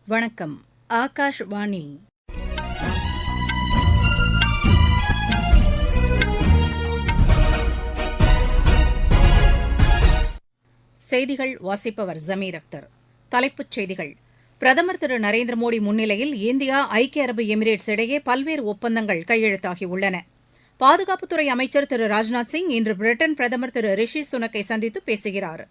வணக்கம். ஆகாஷ்வாணி. செய்திகள் வாசிப்பவர் ஜமீர் அக்தர். தலைப்புச் செய்திகள். பிரதமர் திரு நரேந்திர மோடி முன்னிலையில் இந்தியா ஐக்கிய அரபு எமிரேட்ஸ் இடையே பல்வேறு ஒப்பந்தங்கள் கையெழுத்தாகியுள்ளன. பாதுகாப்புத்துறை அமைச்சர் திரு ராஜ்நாத் சிங் இன்று பிரிட்டன் பிரதமர் திரு ரிஷி சுனக்கை சந்தித்து பேசுகிறார்.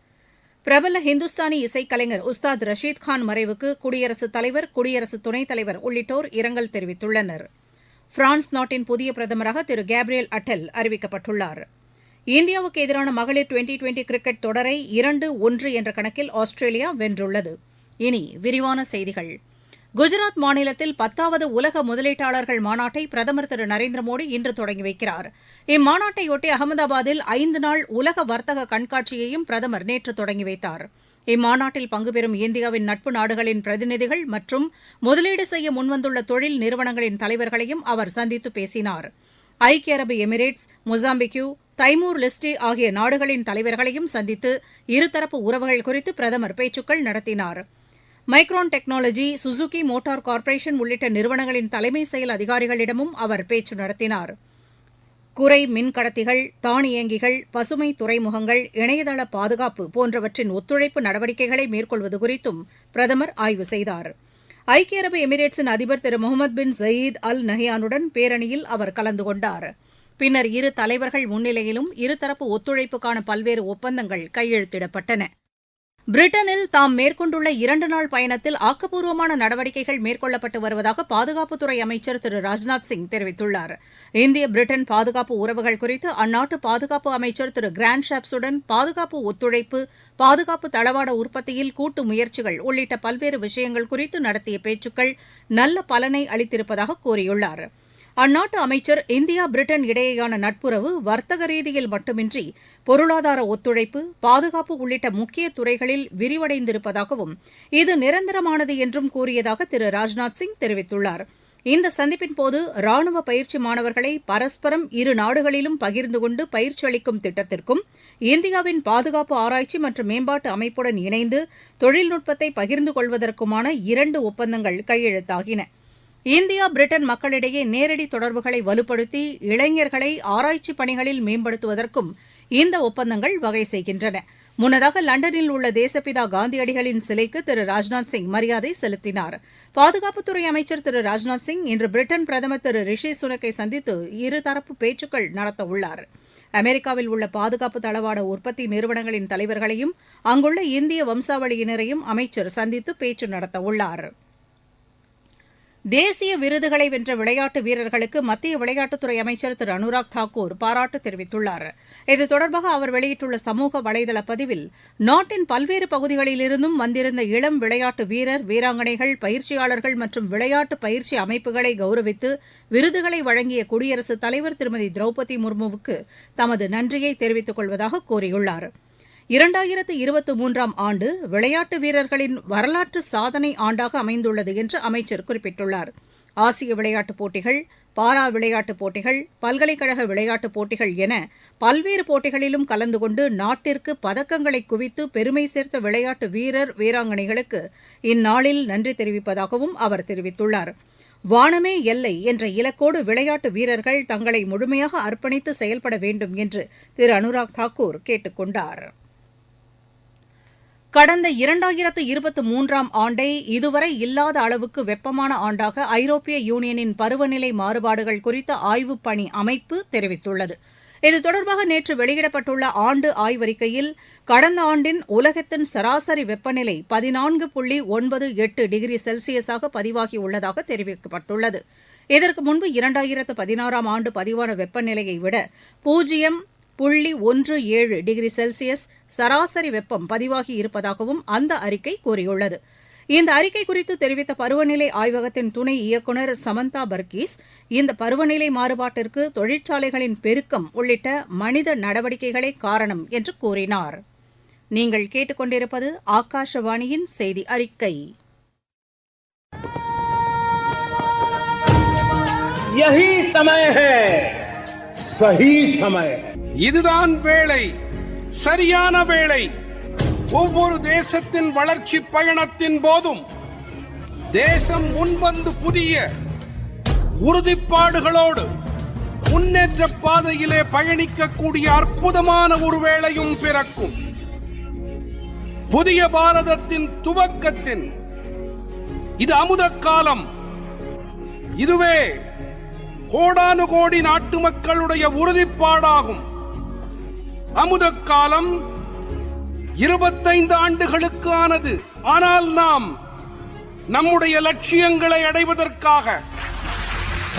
பிரபல ஹிந்துஸ்தானி இசைக்கலைஞர் உஸ்தாத் ரஷீத் கான் மறைவுக்கு குடியரசுத் தலைவர், குடியரசு துணைத் தலைவர் உள்ளிட்டோர் இரங்கல் தெரிவித்துள்ளனர். பிரான்ஸ் நாட்டின் புதிய பிரதமராக திரு கேப்ரியல் அட்டெல் அறிவிக்கப்பட்டுள்ளார். இந்தியாவுக்கு எதிரான மகளிர் டுவெண்டி கிரிக்கெட் தொடரை 2-1 என்ற கணக்கில் ஆஸ்திரேலியா வென்றுள்ளது. இனி விரிவான செய்திகள். குஜராத் மாநிலத்தில் 10வது உலக முதலீட்டாளர்கள் மாநாட்டை பிரதமர் திரு நரேந்திர மோடி இன்று தொடங்கி வைக்கிறார். இம்மாநாட்டையொட்டி அகமதாபாத்தில் 5 நாள் உலக வர்த்தக கண்காட்சியையும் பிரதமர் நேற்று தொடங்கி வைத்தார். இம்மாநாட்டில் பங்குபெறும் இந்தியாவின் நட்பு நாடுகளின் பிரதிநிதிகள் மற்றும் முதலீடு செய்ய முன்வந்துள்ள தொழில் நிறுவனங்களின் தலைவர்களையும் அவர் சந்தித்து பேசினார். ஐக்கிய அரபு எமிரேட்ஸ், மொசாம்பிக்யூ, தைமூர் லெஸ்டே ஆகிய நாடுகளின் தலைவர்களையும் சந்தித்து இருதரப்பு உறவுகள் குறித்து பிரதமர் பேச்சுக்கள் நடத்தினார். Micron technology, Suzuki motor corporation உள்ளிட்ட நிறுவனங்களின் தலைமை செயல் அதிகாரிகளிடமும் அவர் பேச்சு நடத்தினார். குறை மின்கடத்திகள், தானியங்கிகள், பசுமை துறைமுகங்கள், இணையதள பாதுகாப்பு போன்றவற்றின் ஒத்துழைப்பு நடவடிக்கைகளை மேற்கொள்வது குறித்தும் பிரதமர் ஆய்வு செய்தார். ஐக்கிய அரபு எமிரேட்ஸின் அதிபர் திரு முகமது பின் ஜயீத் அல் நஹ்யானுடன் பேரணியில் அவர் கலந்து கொண்டார். பின்னர் இரு தலைவர்கள் முன்னிலையிலும் இருதரப்பு ஒத்துழைப்புக்கான பல்வேறு ஒப்பந்தங்கள் கையெழுத்திடப்பட்டன. பிரிட்டனில் தாம் மேற்கொண்டுள்ள 2 நாள் பயணத்தில் ஆக்கப்பூர்வமான நடவடிக்கைகள் மேற்கொள்ளப்பட்டு வருவதாக பாதுகாப்புத்துறை அமைச்சர் திரு ராஜ்நாத் சிங் தெரிவித்துள்ளார். இந்திய பிரிட்டன் பாதுகாப்பு உறவுகள் குறித்து அந்நாட்டு பாதுகாப்பு அமைச்சர் திரு கிராண்ட் ஷாப்ஸுடன் பாதுகாப்பு ஒத்துழைப்பு, பாதுகாப்பு தளவாட உற்பத்தியில் கூட்டு முயற்சிகள் உள்ளிட்ட பல்வேறு விஷயங்கள் குறித்து நடத்திய பேச்சுக்கள் நல்ல பலனை அளித்திருப்பதாக கூறியுள்ளார். அந்நாட்டு அமைச்சர் இந்தியா பிரிட்டன் இடையேயான நட்புறவு வர்த்தக ரீதியில் மட்டுமின்றி பொருளாதார ஒத்துழைப்பு, பாதுகாப்பு உள்ளிட்ட முக்கிய துறைகளில் விரிவடைந்திருப்பதாகவும் இது நிரந்தரமானது என்றும் கூறியதாக திரு ராஜ்நாத் சிங் தெரிவித்துள்ளார். இந்த சந்திப்பின்போது ராணுவ பயிற்சி மாணவர்களை பரஸ்பரம் இரு நாடுகளிலும் பகிர்ந்து கொண்டு பயிற்சி அளிக்கும் திட்டத்திற்கும், இந்தியாவின் பாதுகாப்பு ஆராய்ச்சி மற்றும் மேம்பாட்டு அமைப்புடன் இணைந்து தொழில்நுட்பத்தை பகிர்ந்து கொள்வதற்குமான 2 ஒப்பந்தங்கள் கையெழுத்தாகின. இந்தியா பிரிட்டன் மக்களிடையே நேரடி தொடர்புகளை வலுப்படுத்தி இளைஞர்களை ஆராய்ச்சி பணிகளில் மேம்படுத்துவதற்கும் இந்த ஒப்பந்தங்கள் வகை செய்கின்றன. முன்னதாக லண்டனில் உள்ள தேசப்பிதா காந்தியடிகளின் சிலைக்கு திரு ராஜ்நாத் சிங் மரியாதை செலுத்தினார். பாதுகாப்புத்துறை அமைச்சர் திரு ராஜ்நாத் சிங் இன்று பிரிட்டன் பிரதமர் திரு ரிஷி சுனக்கை சந்தித்து இருதரப்பு பேச்சுக்கள் நடத்தவுள்ளார். அமெரிக்காவில் உள்ள பாதுகாப்பு தளவாட உற்பத்தி நிறுவனங்களின் தலைவர்களையும் அங்குள்ள இந்திய வம்சாவளியினரையும் அமைச்சர் சந்தித்து பேச்சு நடத்தவுள்ளார். தேசிய விருதுகளை வென்ற விளையாட்டு வீரர்களுக்கு மத்திய விளையாட்டுத்துறை அமைச்சர் திரு அனுராக் தாக்கூர் பாராட்டு தெரிவித்துள்ளார். இது தொடர்பாக அவர் வெளியிட்டுள்ள சமூக வலைதள பதிவில், நாட்டின் பல்வேறு பகுதிகளிலிருந்தும் வந்திருந்த இளம் விளையாட்டு வீரர், வீராங்கனைகள், பயிற்சியாளர்கள் மற்றும் விளையாட்டு பயிற்சி அமைப்புகளை கௌரவித்து விருதுகளை வழங்கிய குடியரசுத் தலைவர் திருமதி திரௌபதி முர்முவுக்கு தமது நன்றியை தெரிவித்துக் கொள்வதாக கூறியுள்ளார். 2023ஆம் ஆண்டு விளையாட்டு வீரர்களின் வரலாற்று சாதனை ஆண்டாக அமைந்துள்ளது என்று அமைச்சர் குறிப்பிட்டுள்ளார். ஆசிய விளையாட்டுப் போட்டிகள், பாரா விளையாட்டுப் போட்டிகள், பல்கலைக்கழக விளையாட்டுப் போட்டிகள் என பல்வேறு போட்டிகளிலும் கலந்து கொண்டு நாட்டிற்கு பதக்கங்களை குவித்து பெருமை சேர்த்த விளையாட்டு வீரர், வீராங்கனைகளுக்கு இந்நாளில் நன்றி தெரிவிப்பதாகவும் அவர் தெரிவித்துள்ளார். வானமே எல்லை என்ற இலக்கோடு விளையாட்டு வீரர்கள் தங்களை முழுமையாக அர்ப்பணித்து செயல்பட வேண்டும் என்று திரு அனுராக் தாக்கூர் கேட்டுக் கொண்டார். கடந்த 2023ஆம் ஆண்டை இதுவரை இல்லாத அளவுக்கு வெப்பமான ஆண்டாக ஐரோப்பிய யூனியனின் பருவநிலை மாறுபாடுகள் குறித்த ஆய்வுப் பணி அமைப்பு தெரிவித்துள்ளது. இது தொடர்பாக நேற்று வெளியிடப்பட்டுள்ள ஆண்டு ஆய்வறிக்கையில் கடந்த ஆண்டின் உலகத்தின் சராசரி வெப்பநிலை 14.98 டிகிரி செல்சியஸாக பதிவாகியுள்ளதாக தெரிவிக்கப்பட்டுள்ளது. இதற்கு முன்பு 2016ஆம் ஆண்டு பதிவான வெப்பநிலையை விட 0.17 டிகிரி செல்சியஸ் சராசரி வெப்பம் பதிவாகி இருப்பதாகவும் அந்த அறிக்கை கூறியுள்ளது. இந்த அறிக்கை குறித்து தெரிவித்த பருவநிலை ஆய்வகத்தின் துணை இயக்குநர் சமந்தா பர்கீஸ், இந்த பருவநிலை மாறுபாட்டிற்கு தொழிற்சாலைகளின் பெருக்கம் உள்ளிட்ட மனித நடவடிக்கைகளே காரணம் என்று கூறினார். நீங்கள் கேட்டுக்கொண்டிருப்பது ஆகாஷவாணியின் செய்தி அறிக்கை. यही समय है, सही समय. இதுதான் வேளை, சரியான வேளை. ஒவ்வொரு தேசத்தின் வளர்ச்சி பயணத்தின் போதும் தேசம் முன்வந்து புதிய உறுதிப்பாடுகளோடு முன்னேற்ற பாதையிலே பயணிக்கக்கூடிய அற்புதமான ஒரு வேளையும் பிறக்கும். புதிய பாரதத்தின் துவக்கத்தின் இது அமுத காலம். இதுவே கோடானு கோடி நாட்டு மக்களுடைய உறுதிப்பாடாகும். அமுத காலம் 25 ஆண்டுகளுக்கு ஆனது. ஆனால் நாம் நம்முடைய லட்சியங்களை அடைவதற்காக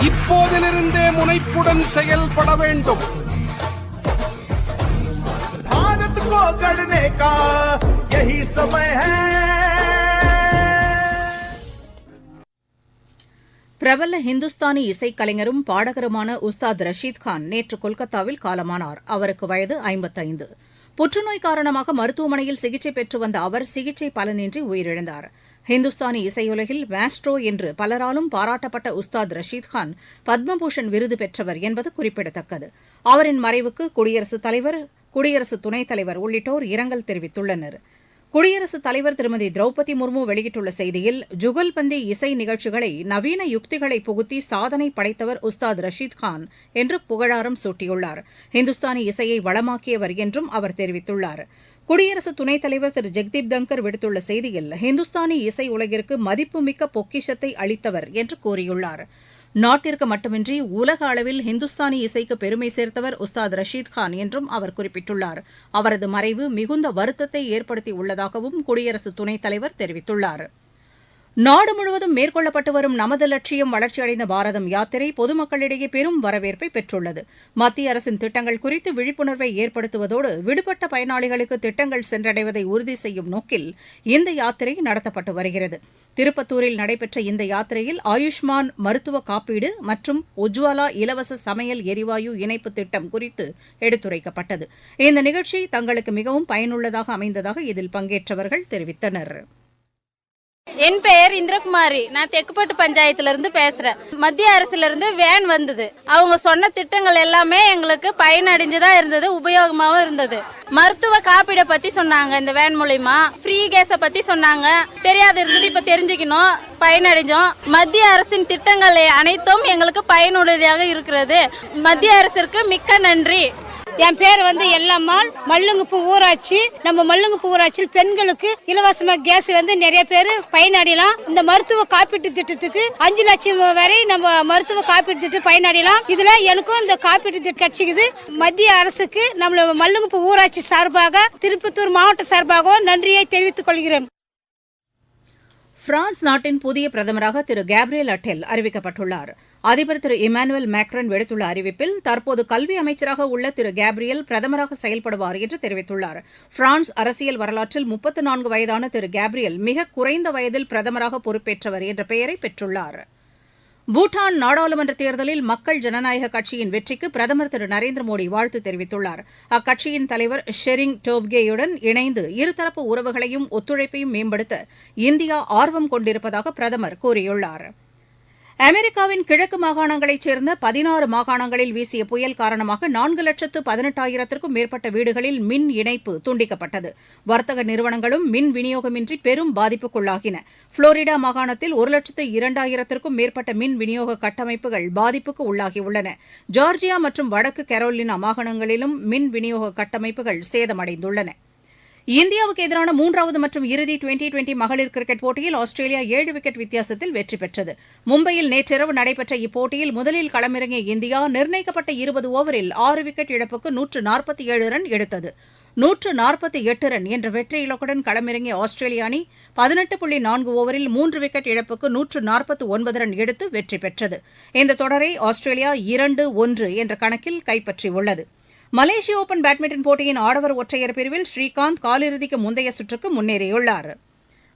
இப்போதிலிருந்தே முனைப்புடன் செயல்பட வேண்டும். भारत को गढ़ने का यही समय है. பிரபல ஹிந்துஸ்தானி இசைக்கலைஞரும் பாடகருமான உஸ்தாத் ரஷீத் கான் நேற்று கொல்கத்தாவில் காலமானார். அவருக்கு வயது 55. புற்றுநோய் காரணமாக மருத்துவமனையில் சிகிச்சை பெற்று வந்த அவர் சிகிச்சை பலனின்றி உயிரிழந்தார். ஹிந்துஸ்தானி இசையுலகில் மாஸ்ட்ரோ என்று பலராலும் பாராட்டப்பட்ட உஸ்தாத் ரஷீத் கான் பத்மபூஷன் விருது பெற்றவர் என்பது குறிப்பிடத்தக்கது. அவரின் மறைவுக்கு குடியரசுத் தலைவர், குடியரசு துணைத் தலைவர் உள்ளிட்டோர் இரங்கல் தெரிவித்துள்ளனர். குடியரசுத் தலைவர் திருமதி திரௌபதி முர்மு வெளியிட்டுள்ள செய்தியில், ஜுகல்பந்தி இசை நிகழ்ச்சிகளை நவீன யுக்திகளை புகுத்தி சாதனை படைத்தவர் உஸ்தாத் ரஷீத் கான் என்று புகழாரம் சூட்டியுள்ளார். ஹிந்துஸ்தானி இசையை வளமாக்கியவர் என்றும் அவர் தெரிவித்துள்ளார். குடியரசு துணைத் தலைவர் திரு ஜெக்தீப் தங்கர் விடுத்துள்ள செய்தியில், ஹிந்துஸ்தானி இசை உலகிற்கு மதிப்புமிக்க பொக்கிஷத்தை அளித்தவர் என்று கூறியுள்ளார். நாட்டிற்கு மட்டுமின்றி உலக அளவில் ஹிந்துஸ்தானி இசைக்கு பெருமை சேர்த்தவர் உஸ்தாத் ரஷீத் கான் என்றும் அவர் குறிப்பிட்டுள்ளார். அவரது மறைவு மிகுந்த வருத்தத்தை ஏற்படுத்தியுள்ளதாகவும் குடியரசு துணைத் தலைவர் தெரிவித்துள்ளார். நாடு முழுவதும் மேற்கொள்ளப்பட்டு வரும் நமது லட்சியம் வளர்ச்சியடைந்த பாரதம் யாத்திரை பொதுமக்களிடையே பெரும் வரவேற்பை பெற்றுள்ளது. மத்திய அரசின் திட்டங்கள் குறித்து விழிப்புணர்வை ஏற்படுத்துவதோடு விடுபட்ட பயனாளிகளுக்கு திட்டங்கள் சென்றடைவதை உறுதி செய்யும் நோக்கில் இந்த யாத்திரை நடத்தப்பட்டு வருகிறது. திருப்பத்தூரில் நடைபெற்ற இந்த யாத்திரையில் ஆயுஷ்மான் மருத்துவ காப்பீடு மற்றும் உஜ்வாலா இலவச சமையல் எரிவாயு இணைப்பு திட்டம் குறித்து எடுத்துரைக்கப்பட்டது. இந்த நிகழ்ச்சி தங்களுக்கு மிகவும் பயனுள்ளதாக அமைந்ததாக இதில் பங்கேற்றவர்கள் தெரிவித்தனர். என் பெயர் இந்திரகுமாரி. நான் தெக்குப்பட்டு பஞ்சாயத்துல இருந்து பேசுறேன். மத்திய அரசுல இருந்து வேன் வந்தது. அவங்க சொன்ன திட்டங்கள் எல்லாமே எங்களுக்கு பயனடைஞ்சதா இருந்தது, உபயோகமாவும் இருந்தது. மருத்துவ காப்பீடை பத்தி சொன்னாங்க. இந்த வேன் மூலியமா ஃப்ரீ கேஸ பத்தி சொன்னாங்க. தெரியாது இருந்தது, இப்ப தெரிஞ்சுக்கணும், பயனடைஞ்சோம். மத்திய அரசின் திட்டங்கள் அனைத்தும் எங்களுக்கு பயனுள்ளதாக இருக்கிறது. மத்திய அரசிற்கு மிக்க நன்றி. என் பேர் எல்லம்மாள். மல்லுங்குப்பு ஊராட்சி. நம்ம மல்லுங்குப்பு ஊராட்சியில் பெண்களுக்கு இலவசமா கேஸ் நிறைய பேர் பயனடையலாம். இந்த மருத்துவ காப்பீட்டு திட்டத்துக்கு 5 லட்சம் வரை நம்ம மருத்துவ காப்பீட்டு திட்டம் பயனடையலாம். இதுல எனக்கும் இந்த காப்பீட்டு திட்டம் கிடைச்சிக்குது. மத்திய அரசுக்கு நம்ம மல்லுங்குப்பு ஊராட்சி சார்பாக, திருப்பத்தூர் மாவட்ட சார்பாகவும் நன்றியை தெரிவித்துக் கொள்கிறேன். பிரான்ஸ் நாட்டின் புதிய பிரதமராக திரு கேப்ரியல் அட்டெல் அறிவிக்கப்பட்டுள்ளார். அதிபர் திரு இமானுவேல் மேக்ரான் விடுத்துள்ள அறிவிப்பில், தற்போது கல்வி அமைச்சராக உள்ள திரு கேப்ரியல் பிரதமராக செயல்படுவார் என்று தெரிவித்துள்ளார். பிரான்ஸ் அரசியல் வரலாற்றில் 34 வயதான திரு கேப்ரியல் மிக குறைந்த வயதில் பிரதமராக பொறுப்பேற்றவர் என்ற பெயரை பெற்றுள்ளார். பூட்டான் நாடாளுமன்ற தேர்தலில் மக்கள் ஜனநாயக கட்சியின் வெற்றிக்கு பிரதமர் திரு நரேந்திர மோடி வாழ்த்து தெரிவித்துள்ளார். அக்கட்சியின் தலைவர் ஷெரிங் டோப்கேயுடன் இணைந்து இருதரப்பு உறவுகளையும் ஒத்துழைப்பையும் மேம்படுத்த இந்தியா ஆர்வம் கொண்டிருப்பதாக பிரதமர் கூறியுள்ளார். அமெரிக்காவின் கிழக்கு மாகாணங்களைச் சேர்ந்த 16 மாகாணங்களில் வீசிய புயல் காரணமாக 4,18,000க்கும் மேற்பட்ட வீடுகளில் மின் இணைப்பு துண்டிக்கப்பட்டது. வர்த்தக நிறுவனங்களும் மின் விநியோகமின்றி பெரும் பாதிப்புக்குள்ளாகின. புளோரிடா மாகாணத்தில் 1,02,000க்கும் மேற்பட்ட மின் விநியோக கட்டமைப்புகள் பாதிப்புக்கு உள்ளாகியுள்ளன. ஜார்ஜியா மற்றும் வடக்கு கரோலினா மாகாணங்களிலும் மின் விநியோக கட்டமைப்புகள் சேதமடைந்துள்ளன. இந்தியாவுக்கு எதிரான 3வது மற்றும் இறுதி டுவெண்டி மகளிர் கிரிக்கெட் போட்டியில் ஆஸ்திரேலியா 7 விக்கெட் வித்தியாசத்தில் வெற்றி பெற்றது. மும்பையில் நேற்றிரவு நடைபெற்ற இப்போட்டியில் முதலில் களமிறங்கிய இந்தியா நிர்ணயிக்கப்பட்ட 20 ஓவரில் 6 விக்கெட் இழப்புக்கு 147 ரன் எடுத்தது. 148 ரன் என்ற வெற்றி இலக்குடன் களமிறங்கிய ஆஸ்திரேலிய அணி 18.4 ஓவரில் 3 விக்கெட் இழப்புக்கு 149 ரன் எடுத்து வெற்றி பெற்றது. இந்த தொடரை ஆஸ்திரேலியா 2-1 என்ற கணக்கில் கைப்பற்றியுள்ளது. மலேசிய ஓபன் பேட்மிண்டன் போட்டியின் ஆடவர் ஒற்றையர் பிரிவில் ஸ்ரீகாந்த் காலிறுதிக்கு முந்தைய சுற்றுக்கு முன்னேறியுள்ளார்.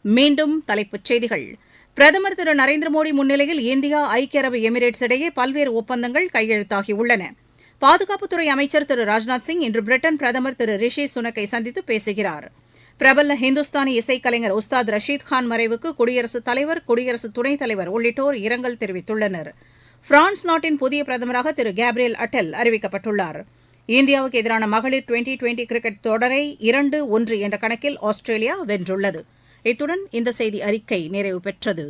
மீண்டும் தலைப்புச் செய்திகள். பிரதமர் திரு நரேந்திர மோடி முன்னிலையில் இந்தியா ஐக்கிய அரபு எமிரேட்ஸ் இடையே பல்வேறு ஒப்பந்தங்கள் கையெழுத்தாகியுள்ளன. பாதுகாப்புத்துறை அமைச்சர் திரு ராஜ்நாத் சிங் இன்று பிரிட்டன் பிரதமர் திரு ரிஷி சுனக்கை சந்தித்து பேசுகிறார். பிரபல ஹிந்துஸ்தானி இசைக்கலைஞர் உஸ்தாத் ரஷீத் கான் மறைவுக்கு குடியரசுத் தலைவர், குடியரசு துணைத் தலைவர் உள்ளிட்டோர் இரங்கல் தெரிவித்துள்ளனர். பிரான்ஸ் நாட்டின் புதிய பிரதமராக திரு கேப்ரியல் அட்டெல் அறிவிக்கப்பட்டுள்ளார். இந்தியாவுக்கு எதிரான மகளிர் டுவெண்டி கிரிக்கெட் தொடரை 2-1 என்ற கணக்கில் ஆஸ்திரேலியா வென்றுள்ளது. இத்துடன் இந்த செய்தி அறிக்கை நிறைவு பெற்றது.